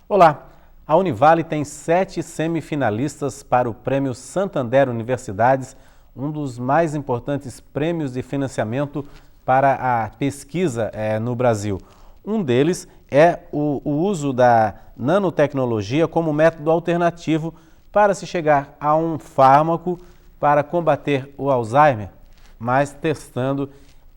Olá, a Univale tem 7 semifinalistas para o Prêmio Santander Universidades, um dos mais importantes prêmios de financiamento para a pesquisa no Brasil. Um deles é o uso da nanotecnologia como método alternativo para se chegar a um fármaco para combater o Alzheimer, mas testando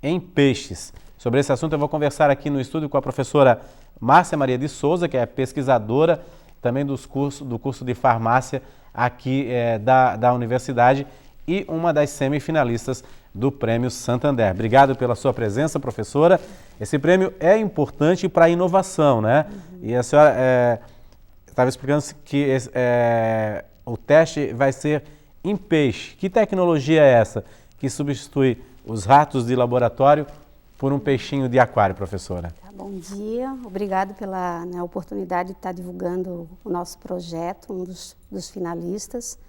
em peixes. Sobre esse assunto eu vou conversar aqui no estúdio com a professora Márcia Maria de Souza, que é pesquisadora também do curso de farmácia aqui da universidade e uma das semifinalistas do Prêmio Santander. Obrigado pela sua presença, professora. Esse prêmio é importante para a inovação, né? E a senhora estava explicando que o teste vai ser em peixe. Que tecnologia é essa que substitui os ratos de laboratório por um peixinho de aquário, professora? Bom dia, obrigado pela oportunidade de estar divulgando o nosso projeto, um dos finalistas.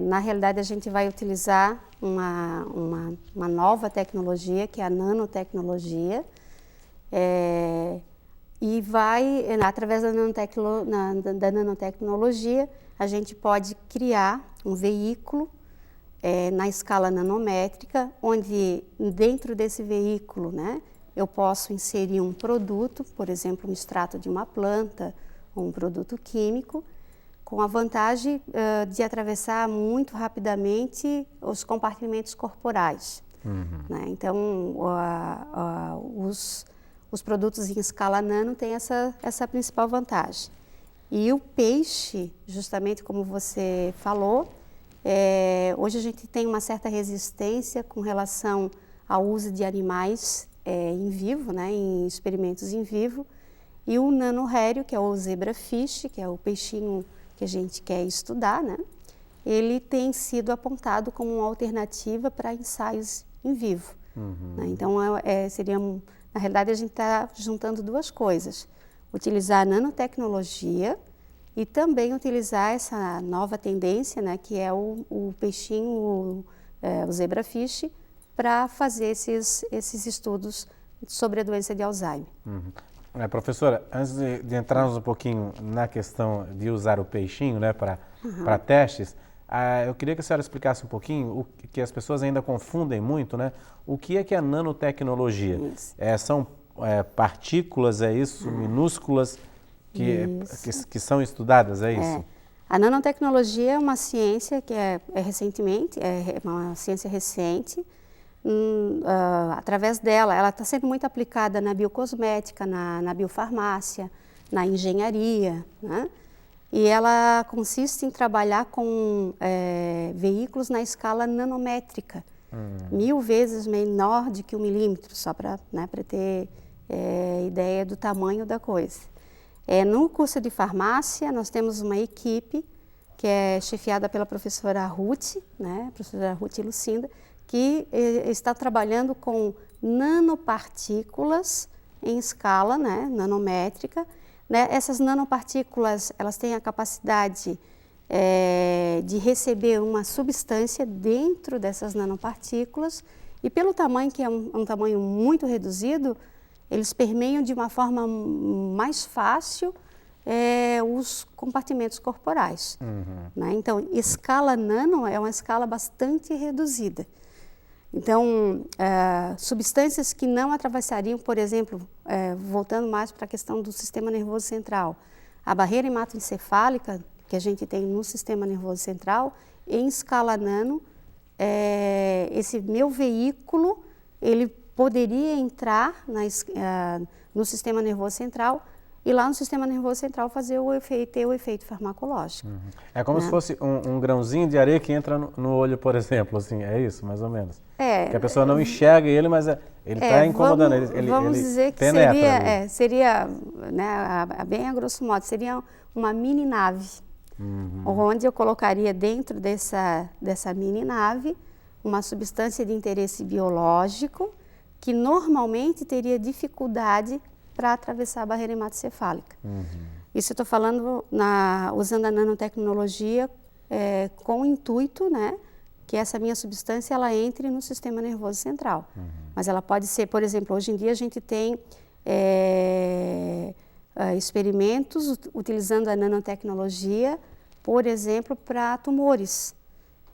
Na realidade, a gente vai utilizar uma nova tecnologia, que é a nanotecnologia, e através da nanotecnologia, a gente pode criar um veículo na escala nanométrica, onde dentro desse veículo, eu posso inserir um produto, por exemplo, um extrato de uma planta ou um produto químico, com a vantagem de atravessar muito rapidamente os compartimentos corporais. Então, os produtos em escala nano têm essa principal vantagem. E o peixe, justamente como você falou, hoje a gente tem uma certa resistência com relação ao uso de animais em vivo, em experimentos em vivo, e o nanorério, que é o zebrafish, que é o peixinho que a gente quer estudar, ele tem sido apontado como uma alternativa para ensaios em vivo. Então, na realidade, a gente está juntando duas coisas: utilizar a nanotecnologia e também utilizar essa nova tendência, que é o peixinho, o zebrafish, para fazer esses estudos sobre a doença de Alzheimer. Professora, antes de entrarmos um pouquinho na questão de usar o peixinho para testes, eu queria que a senhora explicasse um pouquinho o que as pessoas ainda confundem muito, o que é a nanotecnologia? São partículas, minúsculas que são estudadas, é isso? A nanotecnologia é uma ciência que é uma ciência recente. Através dela, ela está sendo muito aplicada na biocosmética, na biofarmácia, na engenharia, e ela consiste em trabalhar com veículos na escala nanométrica, 1000 vezes menor do que 1 milímetro, só para ter ideia do tamanho da coisa. No curso de farmácia, nós temos uma equipe que é chefiada pela professora Ruth, professora Ruth Lucinda, que está trabalhando com nanopartículas em escala nanométrica. Essas nanopartículas, elas têm a capacidade de receber uma substância dentro dessas nanopartículas, e pelo tamanho, que é um tamanho muito reduzido, eles permeiam de uma forma mais fácil os compartimentos corporais. Então, escala nano é uma escala bastante reduzida. Então, substâncias que não atravessariam, por exemplo, voltando mais para a questão do sistema nervoso central, a barreira hematoencefálica que a gente tem no sistema nervoso central, em escala nano, esse meu veículo, ele poderia entrar no sistema nervoso central e lá no sistema nervoso central ter o efeito farmacológico. É como se fosse um grãozinho de areia que entra no olho, por exemplo, assim, é isso, mais ou menos? Que a pessoa não enxerga ele, mas ele está incomodando, vamos dizer que seria bem a grosso modo, seria uma mini nave, onde eu colocaria dentro dessa mini nave uma substância de interesse biológico que normalmente teria dificuldade para atravessar a barreira hematocefálica. Isso eu estou falando usando a nanotecnologia com o intuito, que essa minha substância ela entre no sistema nervoso central. Mas ela pode ser, por exemplo, hoje em dia a gente tem experimentos utilizando a nanotecnologia, por exemplo, para tumores,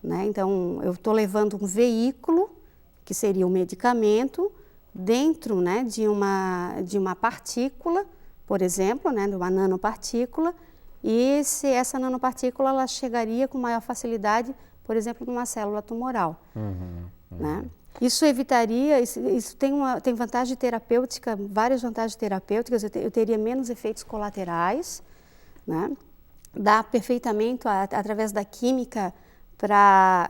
né? Então, eu estou levando um veículo, que seria um medicamento, dentro, né, de uma partícula, por exemplo, né, de uma nanopartícula, e essa nanopartícula ela chegaria com maior facilidade, por exemplo, numa célula tumoral. Né? Isso evitaria, isso tem vantagem terapêutica, várias vantagens terapêuticas, eu teria menos efeitos colaterais, né? Dá perfeitamento através da química para,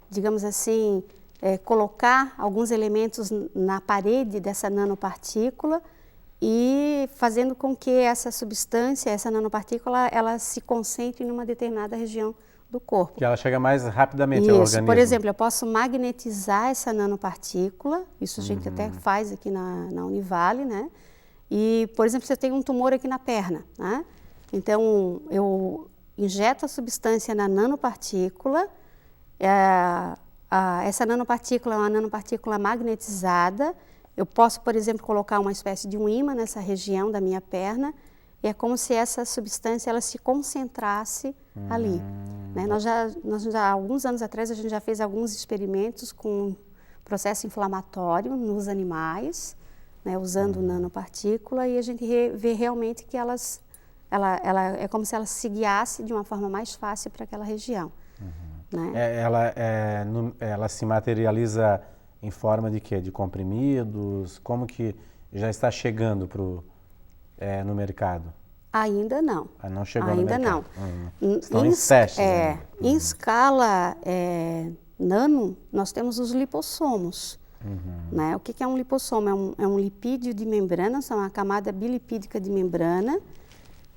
digamos assim, colocar alguns elementos na parede dessa nanopartícula e fazendo com que essa substância, essa nanopartícula, ela se concentre em uma determinada região do corpo. Que ela chega mais rapidamente ao organismo. Por exemplo, eu posso magnetizar essa nanopartícula, isso a gente até faz aqui na Univale, né? E, por exemplo, se eu tenho um tumor aqui na perna, né? Então, eu injeto a substância na nanopartícula, essa nanopartícula é uma nanopartícula magnetizada, eu posso, por exemplo, colocar uma espécie de um ímã nessa região da minha perna, e é como se essa substância ela se concentrasse ali. Né? Nós já, alguns anos atrás, a gente já fez alguns experimentos com processo inflamatório nos animais, né, usando nanopartícula, e a gente vê realmente que ela é como se ela se guiasse de uma forma mais fácil para aquela região. Né? Ela se materializa em forma de quê? De comprimidos? Como que já está chegando no mercado? Ainda não. Não chegou ainda no mercado? Não. Estão em testes. Em escala nano, nós temos os lipossomos. Né? O que é um lipossomo? É um lipídio de membrana, são uma camada bilipídica de membrana,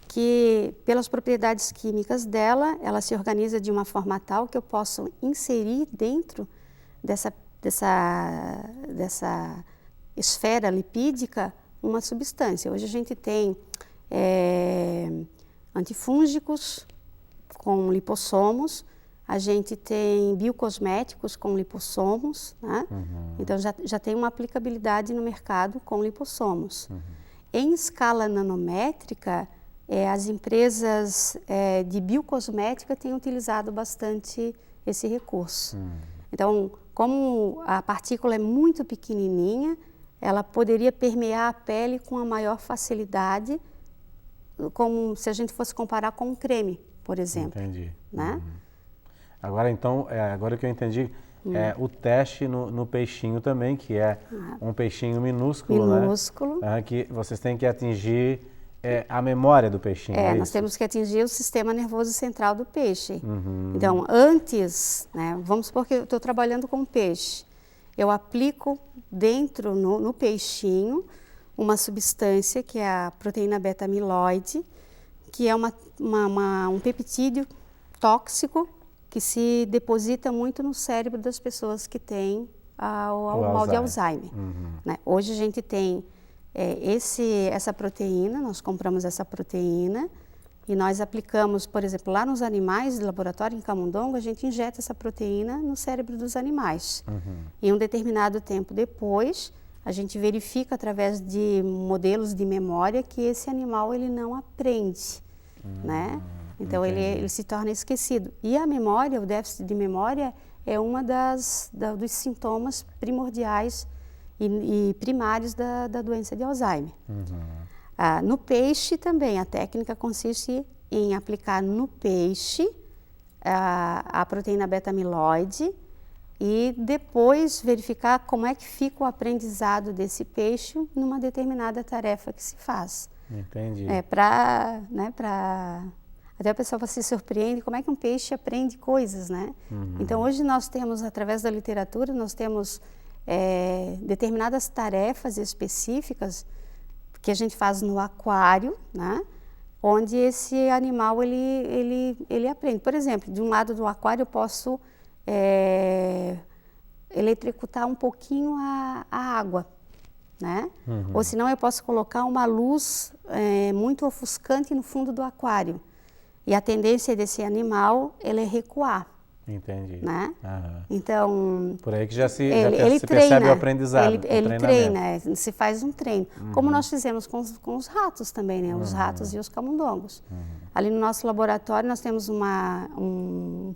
que pelas propriedades químicas dela, ela se organiza de uma forma tal que eu posso inserir dentro dessa esfera lipídica uma substância. Hoje a gente tem antifúngicos com lipossomos, a gente tem biocosméticos com lipossomos, né? Então já tem uma aplicabilidade no mercado com lipossomos. Em escala nanométrica, as empresas de biocosmética têm utilizado bastante esse recurso. Então, como a partícula é muito pequenininha, ela poderia permear a pele com a maior facilidade, como se a gente fosse comparar com um creme, por exemplo. Entendi. Né? Agora, então, agora que eu entendi, o teste no peixinho também, que é um peixinho minúsculo, né? Que vocês têm que atingir a memória do peixinho. Nós temos que atingir o sistema nervoso central do peixe. Então, antes, né, vamos supor que eu estou trabalhando com peixe, eu aplico dentro, no peixinho, uma substância que é a proteína beta-amiloide, que é um peptídeo tóxico que se deposita muito no cérebro das pessoas que têm o mal de Alzheimer. Né? Hoje a gente tem essa proteína, nós compramos essa proteína e nós aplicamos, por exemplo, lá nos animais de laboratório em Camundongo, a gente injeta essa proteína no cérebro dos animais. E um determinado tempo depois, a gente verifica através de modelos de memória que esse animal ele não aprende, né? Então ele se torna esquecido. E a memória, o déficit de memória, é uma dos sintomas primordiais e primários da doença de Alzheimer. No peixe também, a técnica consiste em aplicar no peixe a proteína beta-amiloide e depois verificar como é que fica o aprendizado desse peixe numa determinada tarefa que se faz. Entendi. Até a pessoa se surpreende como é que um peixe aprende coisas, né? Então hoje nós temos, através da literatura, nós temos determinadas tarefas específicas que a gente faz no aquário, né? Onde esse animal ele aprende. Por exemplo, de um lado do aquário eu posso eletrocutar um pouquinho a água, né? Ou senão eu posso colocar uma luz muito ofuscante no fundo do aquário. E a tendência desse animal é recuar. Entendi. Né? Aham. Então, por aí que já se ele percebe treina, o aprendizado. Ele treina, se faz um treino. Como nós fizemos com os ratos também, né? Os ratos e os camundongos. Ali no nosso laboratório nós temos um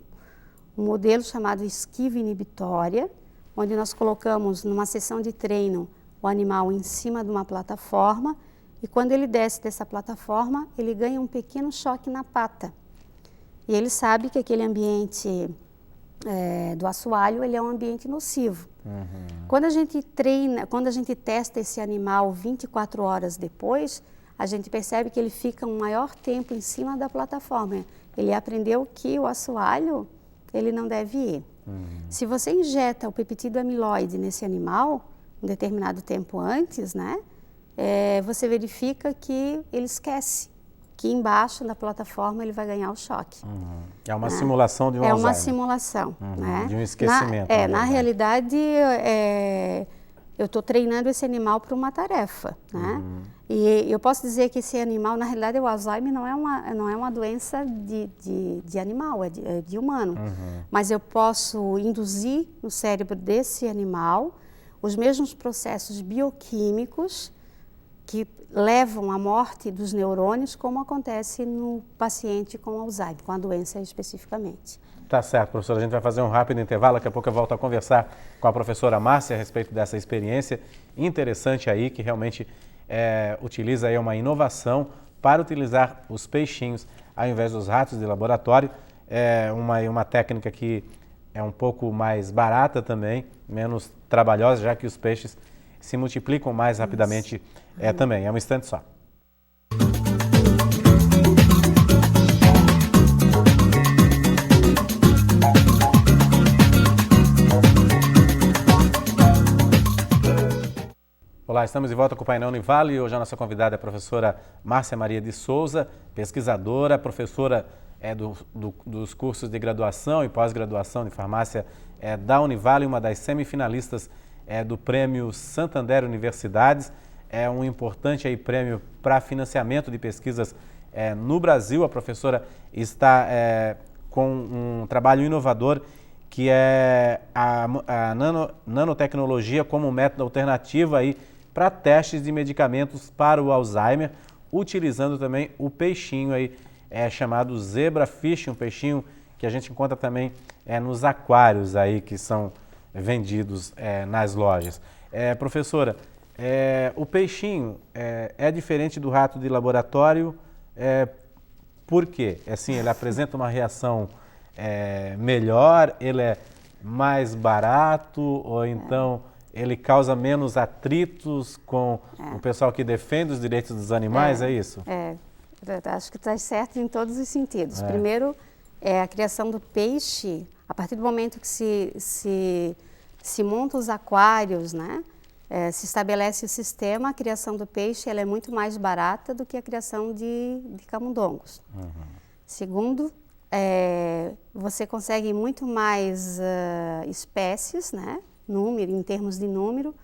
modelo chamado esquiva inibitória, onde nós colocamos numa sessão de treino o animal em cima de uma plataforma e quando ele desce dessa plataforma, ele ganha um pequeno choque na pata. E ele sabe que aquele ambiente do assoalho, ele é um ambiente nocivo. Quando a gente treina, quando a gente testa esse animal 24 horas depois, a gente percebe que ele fica um maior tempo em cima da plataforma. Ele aprendeu que o assoalho, ele não deve ir. Se você injeta o peptídeo amiloide nesse animal, um determinado tempo antes, né, você verifica que ele esquece que embaixo na plataforma ele vai ganhar o choque. É uma simulação de um É Alzheimer. uma simulação. Né? De um esquecimento. Na realidade, eu estou treinando esse animal para uma tarefa. Né? E eu posso dizer que esse animal, na realidade, o Alzheimer não é uma doença de animal, é de humano. Mas eu posso induzir no cérebro desse animal os mesmos processos bioquímicos que levam à morte dos neurônios, como acontece no paciente com Alzheimer, com a doença especificamente. Tá certo, professora. A gente vai fazer um rápido intervalo. Daqui a pouco eu volto a conversar com a professora Márcia a respeito dessa experiência interessante aí, que realmente utiliza aí uma inovação para utilizar os peixinhos ao invés dos ratos de laboratório. É uma técnica que é um pouco mais barata também, menos trabalhosa, já que os peixes se multiplicam mais rapidamente também. É um instante só. Olá, estamos de volta com o Painel Univale e hoje a nossa convidada é a professora Márcia Maria de Souza, pesquisadora, professora dos cursos de graduação e pós-graduação de farmácia da Univale, uma das semifinalistas do Prêmio Santander Universidades. É um importante prêmio para financiamento de pesquisas no Brasil. A professora está com um trabalho inovador que é a nanotecnologia como método alternativo para testes de medicamentos para o Alzheimer, utilizando também o peixinho chamado zebrafish, um peixinho que a gente encontra também nos aquários que são vendidos nas lojas. Professora, o peixinho é diferente do rato de laboratório, por quê? Ele apresenta uma reação melhor, ele é mais barato ou então ele causa menos atritos com o pessoal que defende os direitos dos animais, é isso? Acho que está certo em todos os sentidos. Primeiro, a criação do peixe, a partir do momento que se monta os aquários, né? Se estabelece o sistema, a criação do peixe ela é muito mais barata do que a criação de camundongos. Segundo, você consegue muito mais espécies, né? Em termos de número,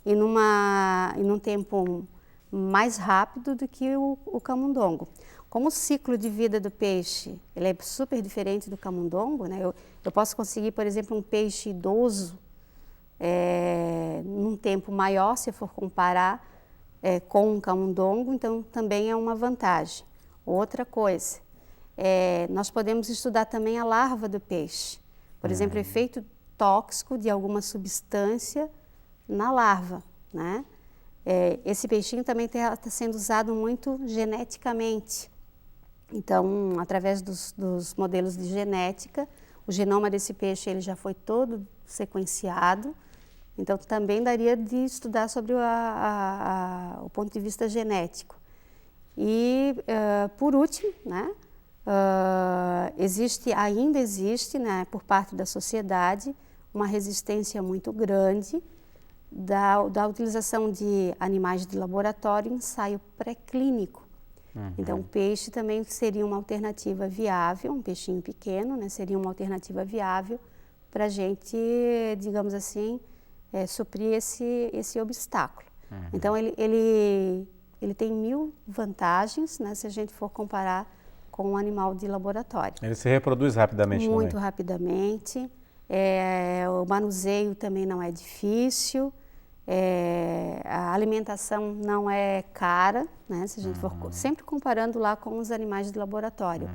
e num tempo mais rápido do que o camundongo. Como o ciclo de vida do peixe ele é super diferente do camundongo, né? Eu posso conseguir, por exemplo, um peixe idoso num tempo maior, se eu for comparar com um camundongo, então também é uma vantagem. Outra coisa, nós podemos estudar também a larva do peixe. Por exemplo, o efeito tóxico de alguma substância na larva, né? Esse peixinho também está sendo usado muito geneticamente. Então, através dos modelos de genética, o genoma desse peixe ele já foi todo sequenciado. Então, também daria de estudar sobre o ponto de vista genético. E, por último, né, ainda existe, né, por parte da sociedade, uma resistência muito grande da utilização de animais de laboratório em ensaio pré-clínico. Então, o peixe também seria uma alternativa viável, um peixinho pequeno, né, seria uma alternativa viável para a gente, digamos assim, suprir esse obstáculo. Então, ele tem 1000 vantagens, né, se a gente for comparar com o animal de laboratório. Ele se reproduz rapidamente também? Muito rapidamente. O manuseio também não é difícil. A alimentação não é cara, né? Se a gente for sempre comparando lá com os animais de laboratório.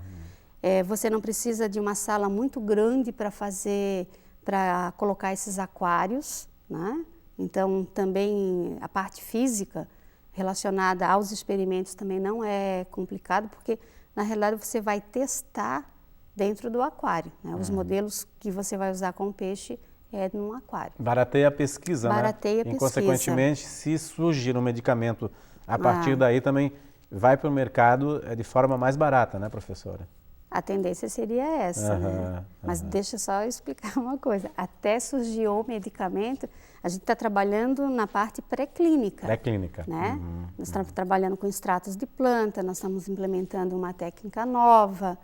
Você não precisa de uma sala muito grande para colocar esses aquários, né? Então também a parte física relacionada aos experimentos também não é complicado, porque na realidade você vai testar dentro do aquário, né? Os modelos que você vai usar com o peixe é num aquário. Barateia a pesquisa, Barateia a né? E, pesquisa. consequentemente, se surgir um medicamento a partir daí também vai para o mercado de forma mais barata, né, professora? A tendência seria essa, né? Mas deixa eu só explicar uma coisa. Até surgir o medicamento, a gente está trabalhando na parte pré-clínica. Pré-clínica. Né? Nós estamos trabalhando com extratos de planta, nós estamos implementando uma técnica nova,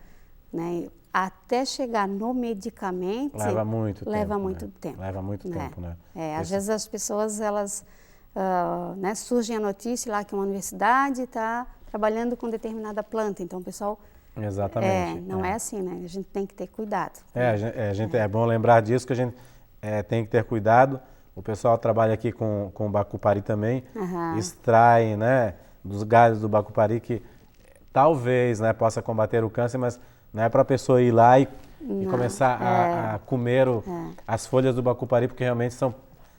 né? Até chegar no medicamento... Leva muito tempo. Leva muito tempo. Leva muito tempo, né? Às vezes as pessoas, elas... né, surge a notícia lá que uma universidade está trabalhando com determinada planta, então o pessoal... Exatamente. Não é assim, né? A gente tem que ter cuidado. É bom lembrar disso, que a gente tem que ter cuidado. O pessoal trabalha aqui com o bacupari também, extrai, né, dos galhos do bacupari que talvez, né, possa combater o câncer, mas não é para a pessoa ir lá e começar a comer as folhas do bacupari, porque realmente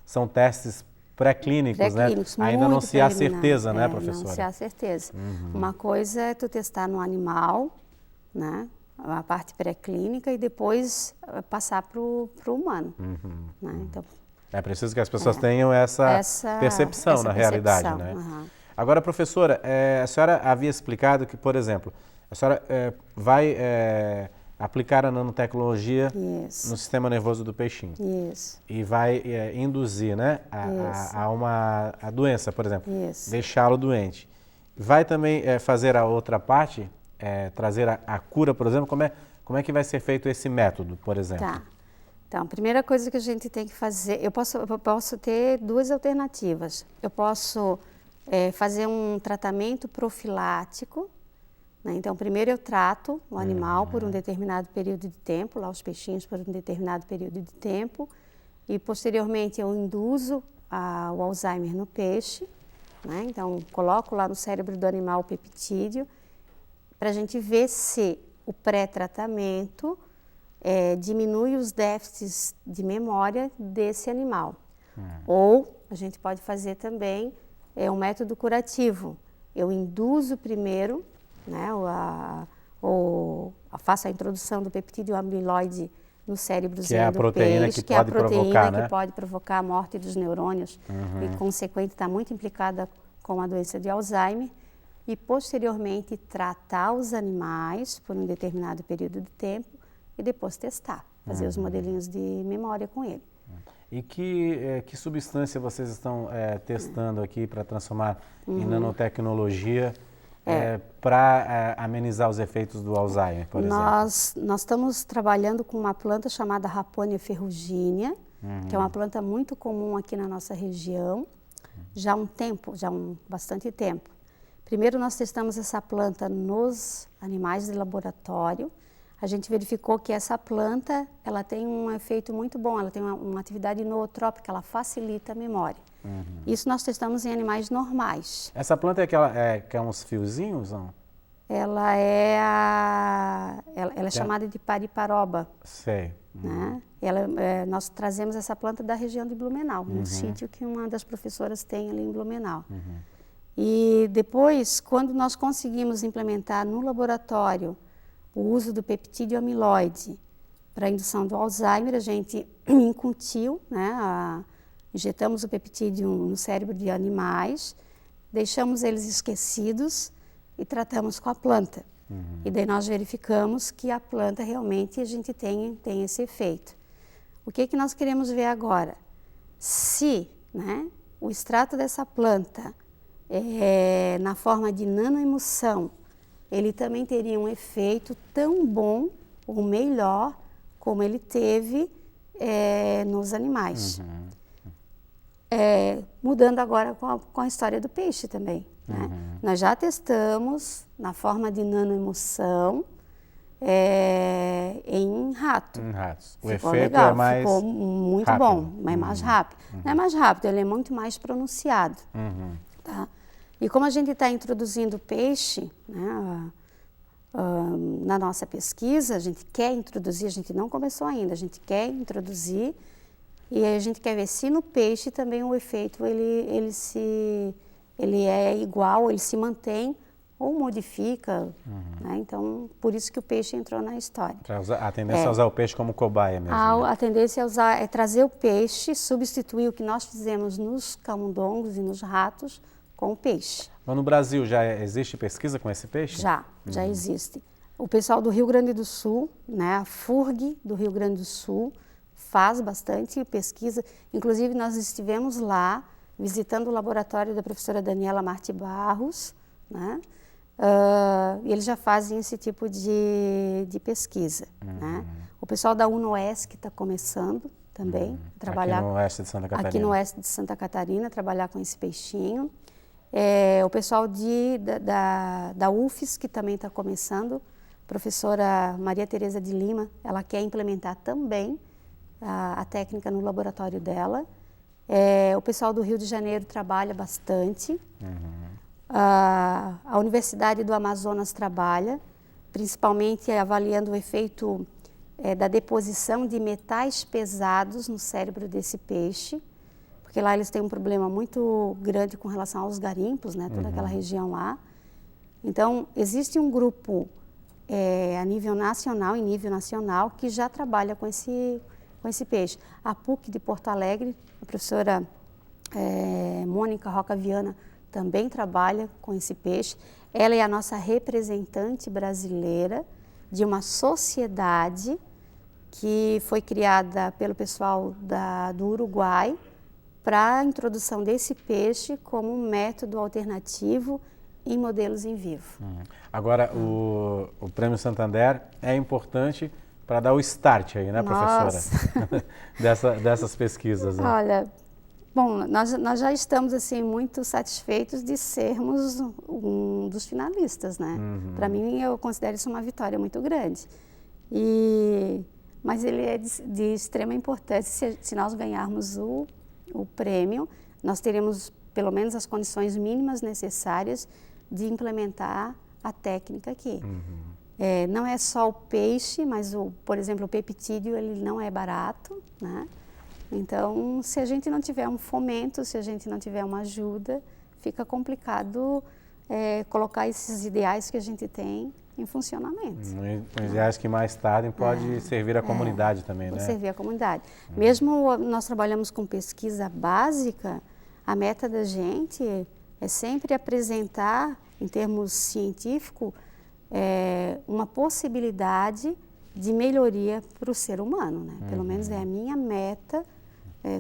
são testes pré-clínicos, né? Ainda não se há certeza, né, professora? Não se há certeza. Uma coisa é tu testar no animal, né, a parte pré-clínica, e depois passar para o humano. Né? Então, é preciso que as pessoas tenham essa percepção na realidade, né? Agora, professora, a senhora havia explicado que, por exemplo, a senhora vai aplicar a nanotecnologia no sistema nervoso do peixinho. Isso. E vai induzir, né, a doença, por exemplo, deixá-lo doente. Vai também fazer a outra parte, trazer a cura, por exemplo. Como é que vai ser feito esse método, por exemplo? Tá. Então, a primeira coisa que a gente tem que fazer, eu posso ter duas alternativas. Eu posso fazer um tratamento profilático, né? Então, primeiro eu trato o animal por um determinado período de tempo, lá os peixinhos por um determinado período de tempo, e posteriormente eu induzo o Alzheimer no peixe, né? Então, coloco lá no cérebro do animal o peptídeo, para a gente ver se o pré-tratamento diminui os déficits de memória desse animal. Ou a gente pode fazer também um método curativo. Eu induzo primeiro, né, faço a introdução do peptídeo amiloide no cérebrozinho do peixe, que é a proteína que pode provocar a morte dos neurônios e, consequente, está muito implicada com a doença de Alzheimer, e posteriormente tratar os animais por um determinado período de tempo e depois testar, fazer os modelinhos de memória com ele. E que substância vocês estão testando aqui para transformar em nanotecnologia para amenizar os efeitos do Alzheimer, por exemplo? Nós estamos trabalhando com uma planta chamada Raponia ferruginea, que é uma planta muito comum aqui na nossa região, já há bastante tempo. Primeiro nós testamos essa planta nos animais de laboratório. A gente verificou que essa planta, ela tem um efeito muito bom, ela tem uma atividade nootrópica, ela facilita a memória. Isso nós testamos em animais normais. Essa planta é aquela que é uns fiozinhos, não? Ela é chamada de pariparoba. Sei. Né? Nós trazemos essa planta da região de Blumenau, um sítio que uma das professoras tem ali em Blumenau. E depois, quando nós conseguimos implementar no laboratório o uso do peptídeo amiloide para a indução do Alzheimer, a gente incutiu, né, injetamos o peptídeo no cérebro de animais, deixamos eles esquecidos e tratamos com a planta. E daí nós verificamos que a planta realmente a gente tem esse efeito. O que nós queremos ver agora? Se, né, o extrato dessa planta na forma de nanoemulsão, ele também teria um efeito tão bom ou melhor como ele teve nos animais. Mudando agora com a história do peixe também. né? Nós já testamos na forma de nanoemulsão em rato. Em ratos. O Ficou efeito legal, é mais ficou muito rápido. bom, é mais rápido. Não é mais rápido, ele é muito mais pronunciado. Tá? E como a gente está introduzindo peixe, né, na nossa pesquisa, a gente quer introduzir, a gente não começou ainda, a gente quer introduzir e a gente quer ver se no peixe também o efeito ele é igual, ele se mantém ou modifica, né? Então, por isso que o peixe entrou na história. A tendência é usar o peixe como cobaia mesmo. A tendência é trazer o peixe, substituir o que nós fizemos nos camundongos e nos ratos com o peixe. Mas no Brasil já existe pesquisa com esse peixe? Já existe. O pessoal do Rio Grande do Sul, né, a FURG do Rio Grande do Sul, faz bastante pesquisa. Inclusive, nós estivemos lá visitando o laboratório da professora Daniela Marti Barros, né? E eles já fazem esse tipo de pesquisa. Né? O pessoal da UNOESC está começando também a trabalhar aqui no oeste de Santa Catarina. Aqui no oeste de Santa Catarina, trabalhar com esse peixinho. O pessoal da UFES, que também está começando, a professora Maria Tereza de Lima, ela quer implementar também a técnica no laboratório dela. O pessoal do Rio de Janeiro trabalha bastante. A Universidade do Amazonas trabalha, principalmente avaliando o efeito da deposição de metais pesados no cérebro desse peixe, porque lá eles têm um problema muito grande com relação aos garimpos, né, toda aquela região lá. Então, existe um grupo em nível nacional, que já trabalha com esse peixe. A PUC de Porto Alegre, a professora Mônica Roca Viana, também trabalha com esse peixe. Ela é a nossa representante brasileira de uma sociedade que foi criada pelo pessoal do Uruguai para a introdução desse peixe como um método alternativo em modelos em vivo. Agora, o Prêmio Santander é importante para dar o start aí, né, professora? dessas pesquisas. Né? Olha, bom, nós já estamos assim muito satisfeitos de sermos um dos finalistas, né? Para mim, eu considero isso uma vitória muito grande. Mas ele é de extrema importância. Se nós ganharmos o prêmio, nós teremos pelo menos as condições mínimas necessárias de implementar a técnica aqui. Não é só o peixe, mas, por exemplo, o peptídeo, ele não é barato, né? Então, se a gente não tiver um fomento, se a gente não tiver uma ajuda, fica complicado colocar esses ideais que a gente tem em funcionamento. Ideais que mais tarde pode servir à comunidade também, né? Servir à comunidade. Mesmo nós trabalhamos com pesquisa básica, a meta da gente é sempre apresentar, em termos científicos, uma possibilidade de melhoria para o ser humano, né? Pelo menos é a minha meta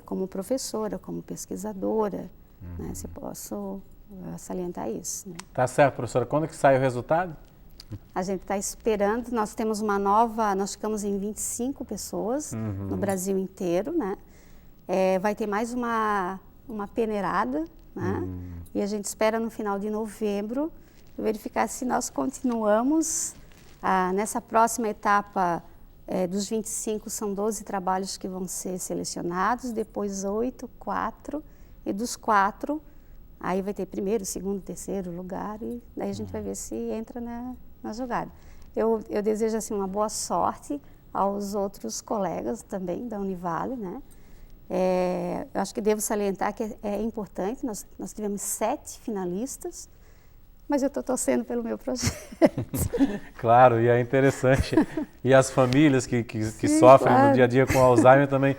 como professora, como pesquisadora, né? Se posso salientar isso. Né? Tá certo, professora. Quando que sai o resultado? A gente está esperando, nós temos nós ficamos em 25 pessoas no Brasil inteiro, né? Vai ter mais uma peneirada, né? E a gente espera no final de novembro verificar se nós continuamos nessa próxima etapa. Dos 25 são 12 trabalhos que vão ser selecionados, depois 8, 4, e dos 4, aí vai ter primeiro, segundo, terceiro lugar, e daí a gente vai ver se entra na jogada. Eu desejo assim, uma boa sorte aos outros colegas também da Univale, né? Eu acho que devo salientar que é importante, nós tivemos 7 finalistas, mas eu estou torcendo pelo meu projeto. Claro, e é interessante. E as famílias que sofrem no dia a dia com Alzheimer também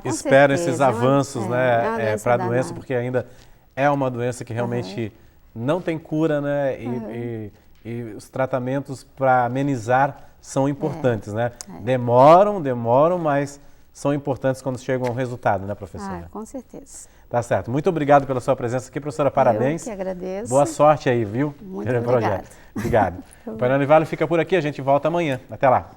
esperam esses avanços, né, para a doença, porque ainda é uma doença que realmente não tem cura, né? E os tratamentos para amenizar são importantes, né? Demoram, mas são importantes quando chegam ao resultado, né, professora? Com certeza. Tá certo. Muito obrigado pela sua presença aqui, professora. Parabéns. Eu que agradeço. Boa sorte aí, viu? Muito obrigada. Obrigado. O Painel Univale fica por aqui, a gente volta amanhã. Até lá.